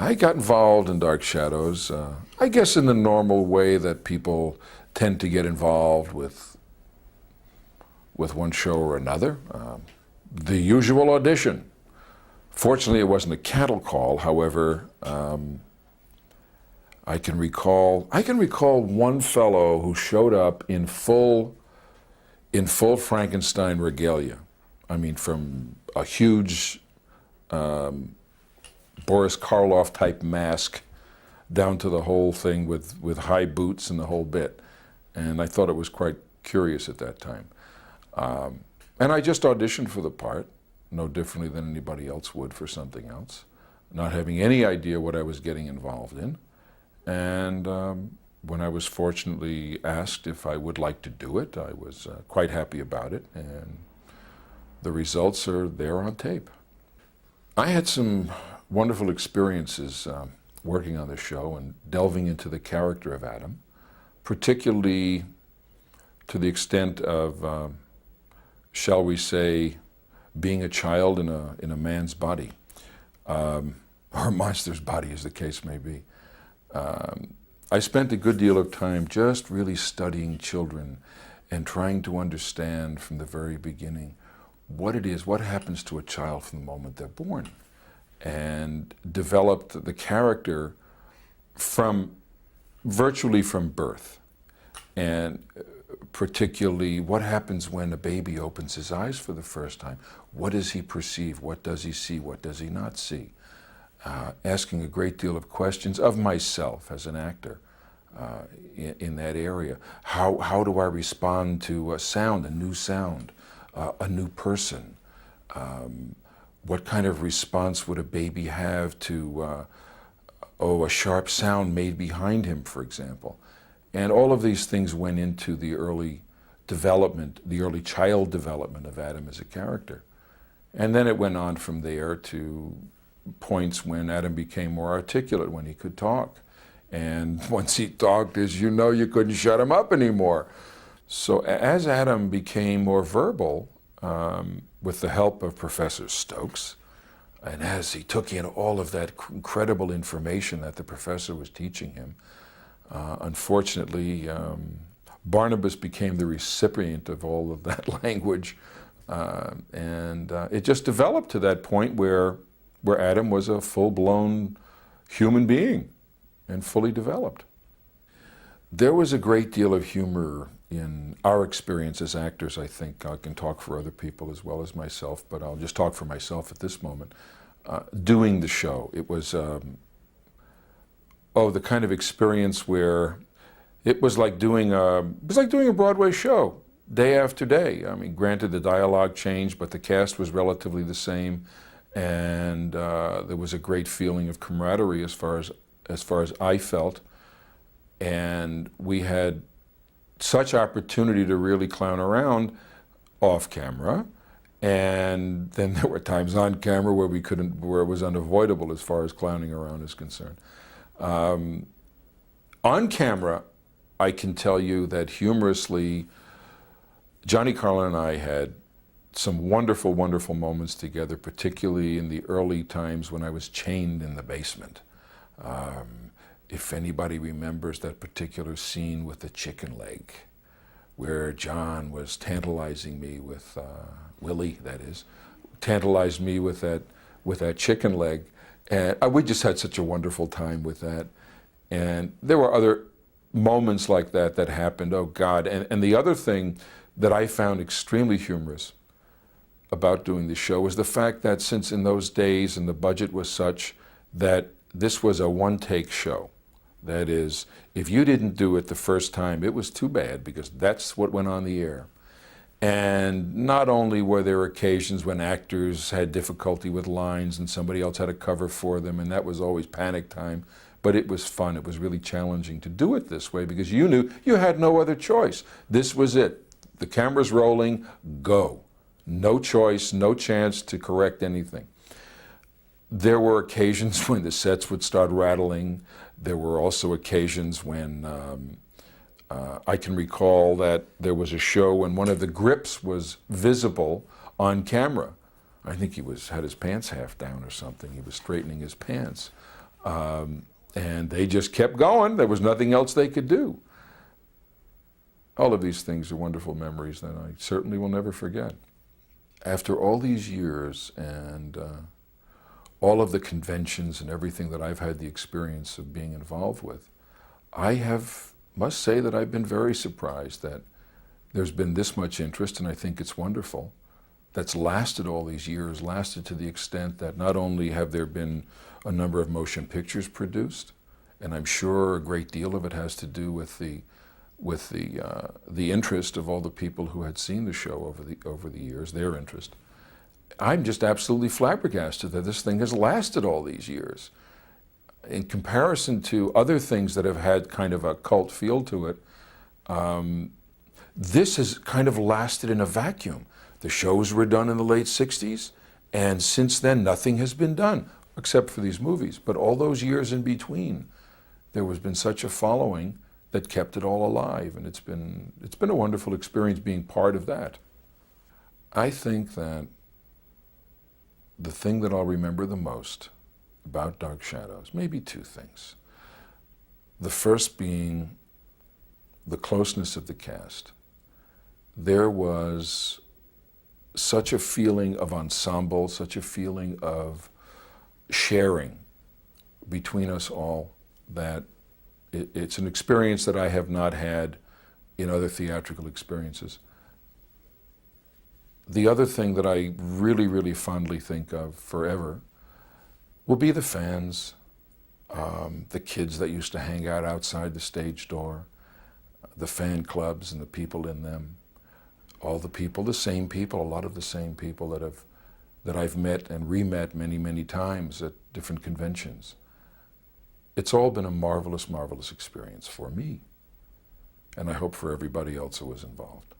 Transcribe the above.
I got involved in Dark Shadows, I guess in the normal way that people tend to get involved with one show or another. The usual audition. Fortunately, it wasn't a cattle call. However, I can recall one fellow who showed up in full Frankenstein regalia. I mean, from a huge Boris Karloff type mask down to the whole thing with high boots and the whole bit. And I thought it was quite curious at that time. And I just auditioned for the part, no differently than anybody else would for something else, not having any idea what I was getting involved in. And when I was fortunately asked if I would like to do it, I was quite happy about it. And the results are there on tape. I had some wonderful experiences working on the show and delving into the character of Adam, particularly to the extent of, shall we say, being a child in a man's body, or a monster's body, as the case may be. I spent a good deal of time just really studying children and trying to understand from the very beginning what it is, what happens to a child from the moment they're born, and developed the character virtually from birth. And particularly what happens when a baby opens his eyes for the first time. What does he perceive? What does he see? What does he not see? Asking a great deal of questions of myself as an actor in that area. How do I respond to a sound, a new person? What kind of response would a baby have to a sharp sound made behind him, for example? And all of these things went into the early development, the early child development of Adam as a character. And then it went on from there to points when Adam became more articulate, when he could talk. And once he talked, as you know, you couldn't shut him up anymore. So as Adam became more verbal, with the help of Professor Stokes, and as he took in all of that incredible information that the professor was teaching him, unfortunately, Barnabas became the recipient of all of that language, and it just developed to that point where Adam was a full-blown human being and fully developed. There was a great deal of humor in our experience as actors. I think I can talk for other people as well as myself, but I'll just talk for myself at this moment. Doing the show, it was the kind of experience where it was like doing a Broadway show day after day. I mean, granted the dialogue changed, but the cast was relatively the same, and there was a great feeling of camaraderie as far as I felt, and we had such opportunity to really clown around off camera, and then there were times on camera where where it was unavoidable as far as clowning around is concerned. On camera, I can tell you that humorously, Johnny Carlin and I had some wonderful, wonderful moments together, particularly in the early times when I was chained in the basement. If anybody remembers that particular scene with the chicken leg, where John was tantalizing me with, Willie, that is, tantalized me with that chicken leg. And we just had such a wonderful time with that. And there were other moments like that that happened, oh God. And the other thing that I found extremely humorous about doing the show was the fact that since in those days and the budget was such that this was a one-take show. That is, if you didn't do it the first time, it was too bad, because that's what went on the air. And not only were there occasions when actors had difficulty with lines and somebody else had to cover for them, and that was always panic time, but it was fun. It was really challenging to do it this way because you knew you had no other choice. This was it. The camera's rolling, go. No choice, no chance to correct anything. There were occasions when the sets would start rattling. There were also occasions when I can recall that there was a show when one of the grips was visible on camera. I think he had his pants half down or something. He was straightening his pants. And they just kept going. There was nothing else they could do. All of these things are wonderful memories that I certainly will never forget. After all these years and all of the conventions and everything that I've had the experience of being involved with, must say that I've been very surprised that there's been this much interest, and I think it's wonderful. That's lasted all these years, lasted to the extent that not only have there been a number of motion pictures produced, and I'm sure a great deal of it has to do with the interest of all the people who had seen the show over the years, their interest. I'm just absolutely flabbergasted that this thing has lasted all these years. In comparison to other things that have had kind of a cult feel to it, this has kind of lasted in a vacuum. The shows were done in the late 60s, and since then nothing has been done, except for these movies. But all those years in between, there has been such a following that kept it all alive, and it's been a wonderful experience being part of that. I think that the thing that I'll remember the most about Dark Shadows, maybe two things. The first being the closeness of the cast. There was such a feeling of ensemble, such a feeling of sharing between us all, that it's an experience that I have not had in other theatrical experiences. The other thing that I really, really fondly think of forever will be the fans, the kids that used to hang out outside the stage door, the fan clubs and the people in them, all the people, the same people, a lot of the same people that I've met and re-met many, many times at different conventions. It's all been a marvelous, marvelous experience for me, and I hope for everybody else who was involved.